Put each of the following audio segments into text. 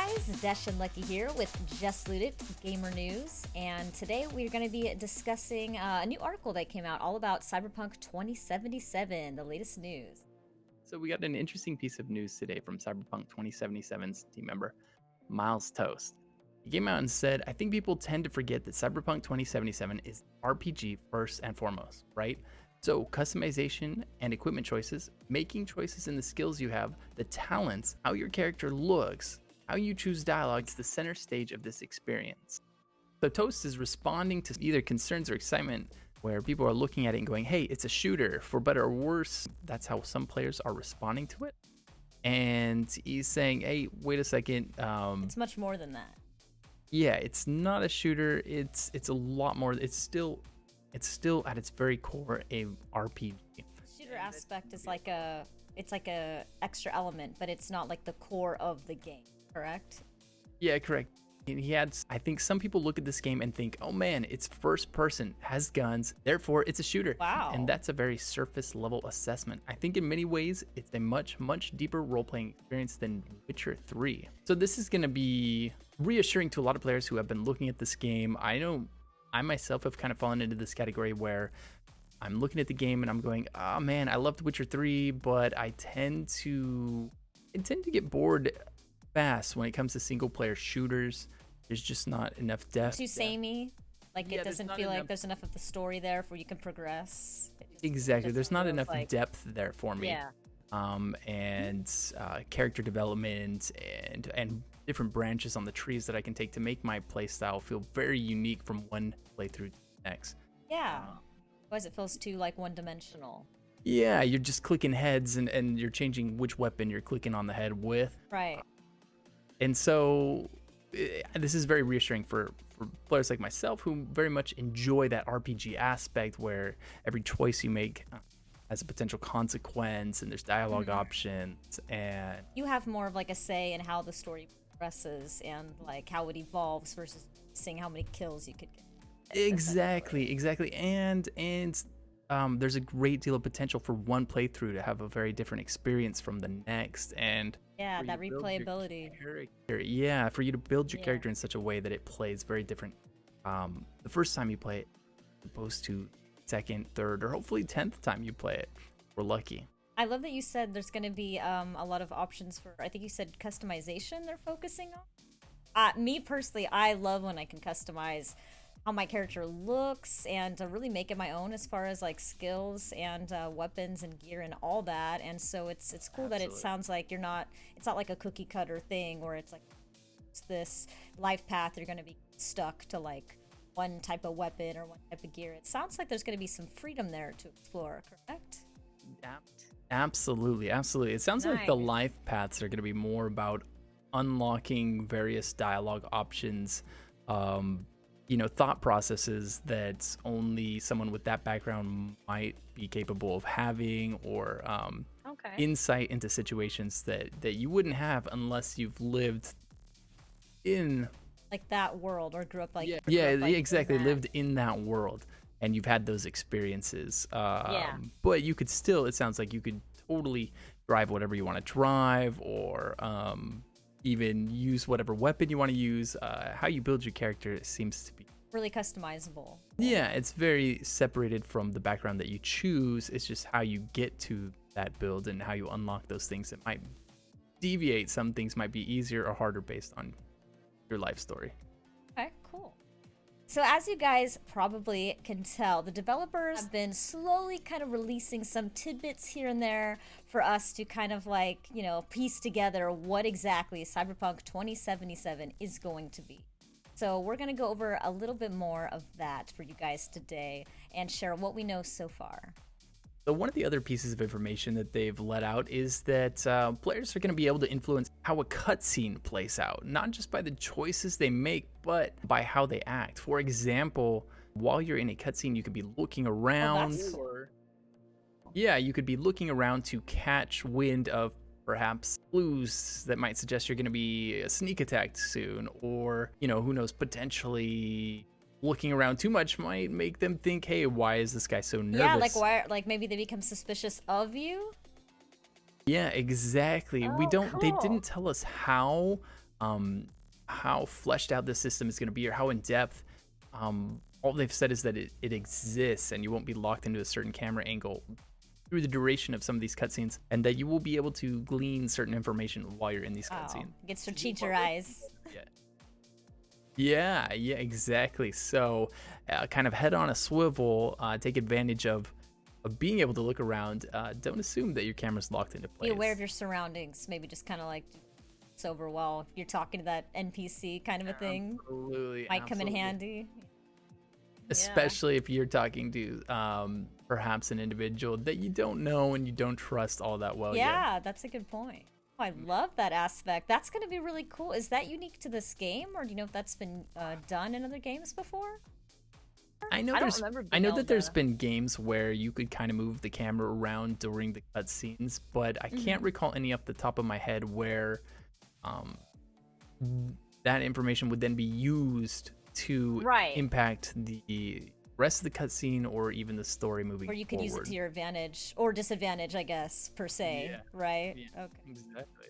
guys, Desh and Lucky here with Just Looted Gamer News, and today we're going to be discussing a new article that came out all about Cyberpunk 2077, the latest news. So we got an interesting piece of news today from Cyberpunk 2077's team member, Miles Toast. He came out and said, I think people tend to forget that Cyberpunk 2077 is RPG first and foremost, right? So customization and equipment choices, making choices in the skills you have, the talents, how your character looks, how you choose dialogue is the center stage of this experience. So Toast is responding to either concerns or excitement where people are looking at it and going, hey, it's a shooter, for better or worse. That's how some players are responding to it. And he's saying, hey, wait a second. It's much more than that. Yeah, it's not a shooter. It's a lot more. It's still at its very core a RPG. The shooter aspect is like a extra element, but it's not like the core of the game, correct? Yeah, correct. I think some people look at this game and think, oh man, it's first person, has guns, therefore it's a shooter. Wow. And that's a very surface level assessment. I think in many ways, it's a much, much deeper role-playing experience than Witcher 3. So this is going to be reassuring to a lot of players who have been looking at this game. I know I myself have kind of fallen into this category where I'm looking at the game and I'm going, oh man, I loved Witcher 3, but I tend to get bored fast when it comes to single player shooters. There's just not enough depth. Too samey. Like Yeah, it doesn't feel like there's enough of the story there for you can progress. Exactly. There's not enough like depth there for me. Yeah. And character development and different branches on the trees that I can take to make my playstyle feel very unique from one playthrough to the next. Yeah. Otherwise it feels too like one-dimensional. Yeah, you're just clicking heads and you're changing which weapon you're clicking on the head with. Right. And so this is very reassuring for players like myself who very much enjoy that RPG aspect where every choice you make has a potential consequence and there's dialogue options, and You have more of like a say in how the story progresses and like how it evolves versus seeing how many kills you could get. exactly. And there's a great deal of potential for one playthrough to have a very different experience from the next, and Yeah, for that you to build your replayability. character, yeah, for you to build your Yeah. character in such a way that it plays very different the first time you play it as opposed to second, third, or hopefully 10th time you play it. We're lucky. I love that you said there's going to be a lot of options for, I think you said customization they're focusing on. Me personally, I love when I can customize how my character looks and really make it my own as far as like skills and weapons and gear and all that. And so it's cool that it Absolutely. sounds like it's not like a cookie cutter thing where it's like it's this life path you're going to be stuck to like one type of weapon or one type of gear. It sounds like there's going to be some freedom there to explore, correct? Absolutely. It sounds like the Nice. life paths are going to be more about unlocking various dialogue options, thought processes that only someone with that background might be capable of having, or Okay. insight into situations that you wouldn't have unless you've lived in Like that world or grew up like yeah, grew up, like, in exactly, that. lived in that world and you've had those experiences. Yeah. But you could still, it sounds like you could totally drive whatever you want to drive, or even use whatever weapon you want to use. How you build your character seems to be, Really customizable. yeah, it's very separated from the background that you choose. It's just how you get to that build and how you unlock those things that might deviate. Some things might be easier or harder based on your life story. Okay, cool. So as you guys probably can tell, the developers have been slowly kind of releasing some tidbits here and there for us to kind of like, piece together what exactly Cyberpunk 2077 is going to be. So we're going to go over a little bit more of that for you guys today and share what we know so far. So one of the other pieces of information that they've let out is that players are going to be able to influence how a cutscene plays out, not just by the choices they make, but by how they act. For example, while you're in a cutscene, you could be looking around. that's cool. Yeah, you could be looking around to catch wind of perhaps clues that might suggest you're going to be sneak attacked soon, or, who knows, potentially looking around too much might make them think, hey, why is this guy so nervous? Yeah, like why? Like maybe they become suspicious of you. Yeah, exactly. Oh, They cool. didn't tell us how um, how fleshed out this system is going to be or how in depth. All they've said is that it exists and you won't be locked into a certain camera angle through the duration of some of these cutscenes, and that you will be able to glean certain information while you're in these cutscenes. Gets to cheat your eyes. Yeah, exactly. So, kind of head on a swivel, take advantage of being able to look around. Don't assume that your camera's locked into place. Be aware of your surroundings. Maybe just kind of like it's over well if you're talking to that NPC kind of a thing. Absolutely. Might come in handy. Especially if you're talking to perhaps an individual that you don't know and you don't trust all that well yet. Yeah, that's a good point. Oh, I love that aspect. That's going to be really cool. Is that unique to this game, or do you know if that's been done in other games before? I know that there's been games where you could kind of move the camera around during the cutscenes, but I can't recall any off the top of my head where that information would then be used to impact the rest of the cutscene or even the story moving forward. Or you could use it to your advantage or disadvantage, I guess, per se, right? Yeah, okay. Exactly.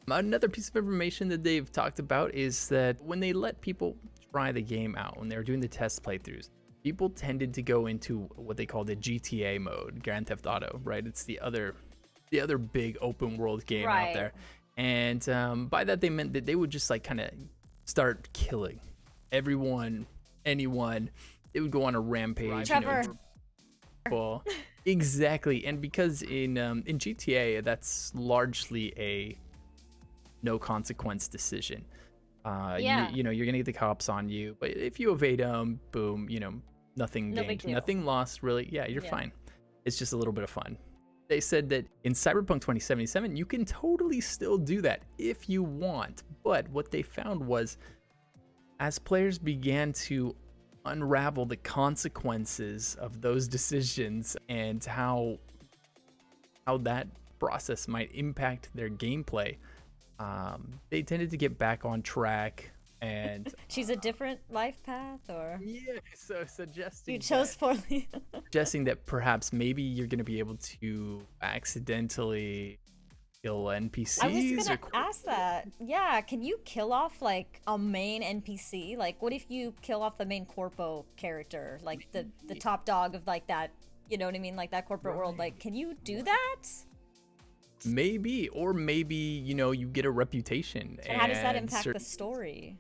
Another piece of information that they've talked about is that when they let people try the game out, when they were doing the test playthroughs, people tended to go into what they call the GTA mode, Grand Theft Auto, right? It's the other big open world game out there. And by that they meant that they would just like kind of start killing everyone, anyone. They would go on a rampage. Trevor. Well, exactly. And because in GTA, that's largely a no consequence decision. You know, you're gonna get the cops on you, but if you evade them, boom, you know, nothing gained, nothing lost, really. Yeah, you're fine. It's just a little bit of fun. They said that in Cyberpunk 2077, you can totally still do that if you want. But what they found was, as players began to unravel the consequences of those decisions and how that process might impact their gameplay, they tended to get back on track. And she's a different life path, or so suggesting you chose poorly. Suggesting that perhaps maybe you're going to be able to accidentally kill NPCs. I was gonna ask that. Yeah, can you kill off like a main NPC? Like, what if you kill off the main corpo character, like the top dog of like that? You know what I mean, like that corporate world. Like, can you do that? Maybe, or maybe you know you get a reputation. And how does that impact the story?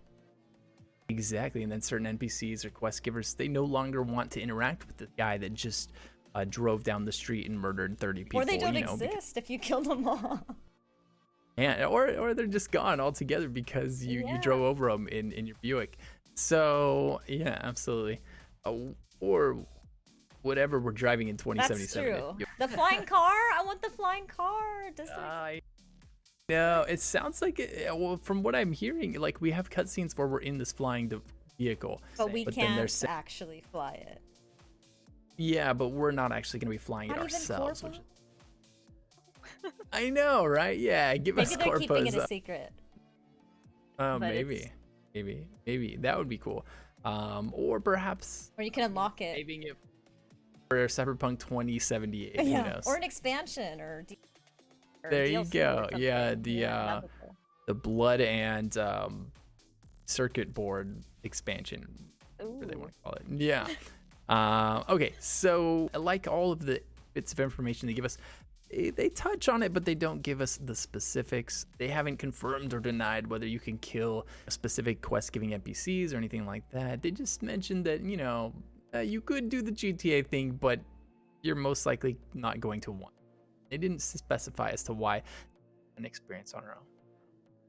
Exactly, and then certain NPCs or quest givers, they no longer want to interact with the guy that just drove down the street and murdered 30 people. Or they don't exist if you kill them all. And or they're just gone altogether because you drove over them in your Buick. So yeah, absolutely. Or whatever we're driving in 2077. That's true. The flying car? I want the flying car. No, it sounds like well, from what I'm hearing, like we have cutscenes where we're in this flying vehicle, but we can't actually fly it. Yeah, but we're not actually going to be flying it ourselves. I know, right? Yeah, give us Maybe they're keeping it a secret. Maybe that would be cool. Or perhaps, or you can unlock it. Saving it for Cyberpunk 2078. Who knows? Or an expansion, or there you go. Yeah, the blood and circuit board expansion, whatever they want to call it. Yeah. Okay, so like all of the bits of information they give us, they touch on it, but they don't give us the specifics. They haven't confirmed or denied whether you can kill specific quest-giving NPCs or anything like that. They just mentioned that, you know, you could do the GTA thing, but you're most likely not going to want. They didn't specify as to why an experience on our own.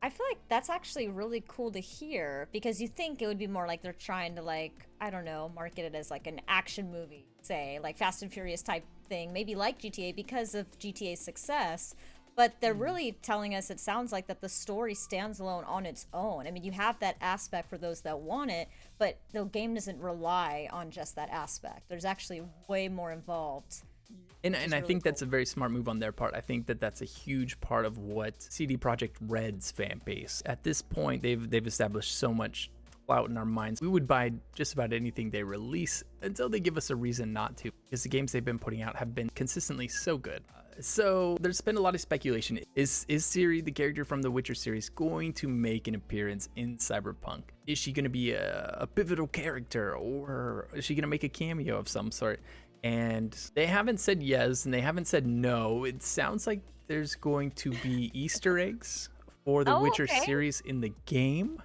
I feel like that's actually really cool to hear, because you think it would be more like they're trying to, like, I don't know, market it as like an action movie, say, like Fast and Furious type thing, maybe like GTA because of GTA's success, but they're really telling us, it sounds like, that the story stands alone on its own. I mean, you have that aspect for those that want it, but the game doesn't rely on just that aspect. There's actually way more involved. And I think that's a very smart move on their part. I think that that's a huge part of what CD Projekt Red's fan base. At this point, they've established so much out in our minds. We would buy just about anything they release until they give us a reason not to, because the games they've been putting out have been consistently so good. So there's been a lot of speculation. Is Ciri, the character from the Witcher series, going to make an appearance in Cyberpunk? Is she going to be a pivotal character, or is she going to make a cameo of some sort? And they haven't said yes and they haven't said no. It sounds like there's going to be Easter eggs for the Witcher series in the game.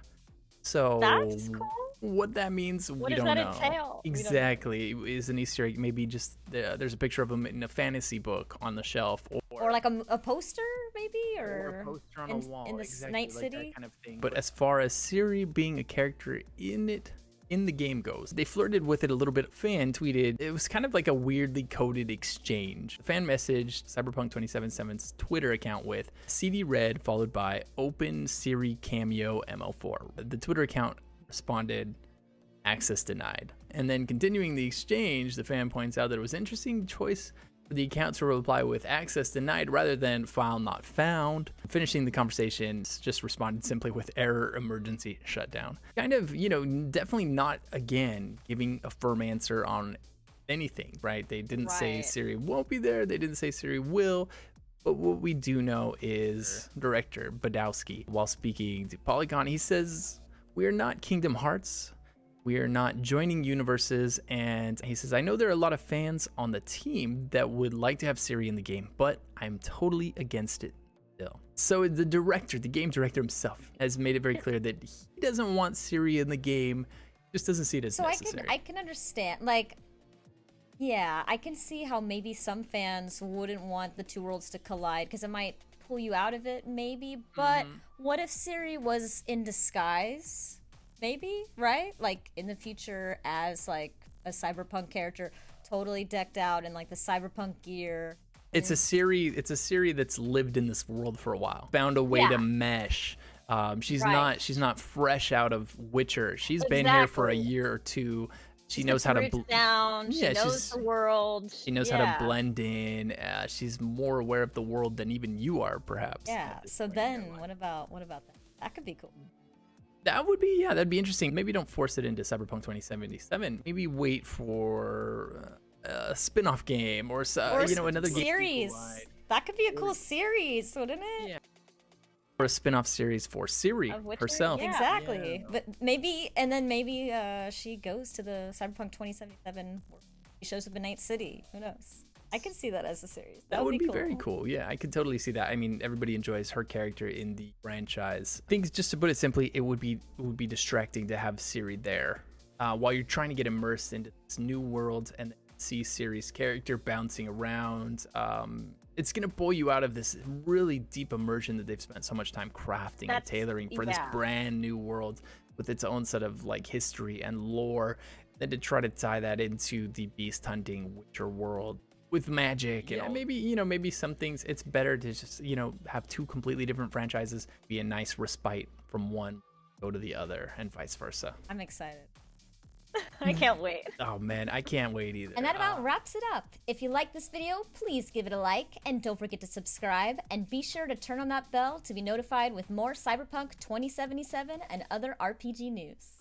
So that's cool. What that means, what we does don't that know. entail? Exactly. Is an Easter egg maybe just there's a picture of him in a fantasy book on the shelf, or like a poster maybe, or a poster on a wall in the exactly, Night like City that kind of thing. But as far as Ciri being a character in the game goes, they flirted with it a little bit. Fan tweeted, it was kind of like a weirdly coded exchange. The fan messaged Cyberpunk 2077's Twitter account with CD Red followed by Open Ciri Cameo ML4. The Twitter account responded, access denied. And then continuing the exchange, the fan points out that it was an interesting choice for the account to reply with access denied rather than file not found. Finishing the conversation, just responded simply with error emergency shutdown. Kind of, definitely not, again, giving a firm answer on anything, right? They didn't say Ciri won't be there. They didn't say Ciri will. But what we do know is director Badowski, while speaking to Polygon, he says, "We are not Kingdom Hearts. We are not joining universes." And he says, "I know there are a lot of fans on the team that would like to have Ciri in the game, but I'm totally against it still." So the director, the game director himself, has made it very clear that he doesn't want Ciri in the game, just doesn't see it as necessary. So I can understand, like, yeah, I can see how maybe some fans wouldn't want the two worlds to collide because it might pull you out of it, maybe. But what if Ciri was in disguise? Maybe, right? Like in the future as like a cyberpunk character, totally decked out in like the cyberpunk gear. It's a Ciri that's lived in this world for a while, found a way to mesh. She's not fresh out of Witcher. She's been here for a year or two. She knows how to down. She knows the world. She knows how to blend in. She's more aware of the world than even you are, perhaps. Yeah. So then, what about that? That could be cool. That would be, that'd be interesting. Maybe don't force it into Cyberpunk 2077. Maybe wait for a spin-off game or another series. That could be a cool series, wouldn't it? Yeah. Or a spin-off series for Ciri herself. Yeah. Exactly. Yeah. But maybe she goes to the Cyberpunk 2077. She shows up in Night City. Who knows? I can see that as a series. That would be cool. Very cool. Yeah, I could totally see that. I mean, everybody enjoys her character in the franchise. I think, just to put it simply, it would be distracting to have Ciri there while you're trying to get immersed into this new world and see Ciri's character bouncing around. It's gonna pull you out of this really deep immersion that they've spent so much time crafting and tailoring for this brand new world with its own set of like history and lore. Then to try to tie that into the beast hunting Witcher world with magic and maybe some things, it's better to just have two completely different franchises, be a nice respite from one, go to the other, and vice versa. I'm excited. I can't wait. Oh man, I can't wait either. And that about wraps it up. If you like this video, please give it a like and don't forget to subscribe, and be sure to turn on that bell to be notified with more Cyberpunk 2077 and other RPG news.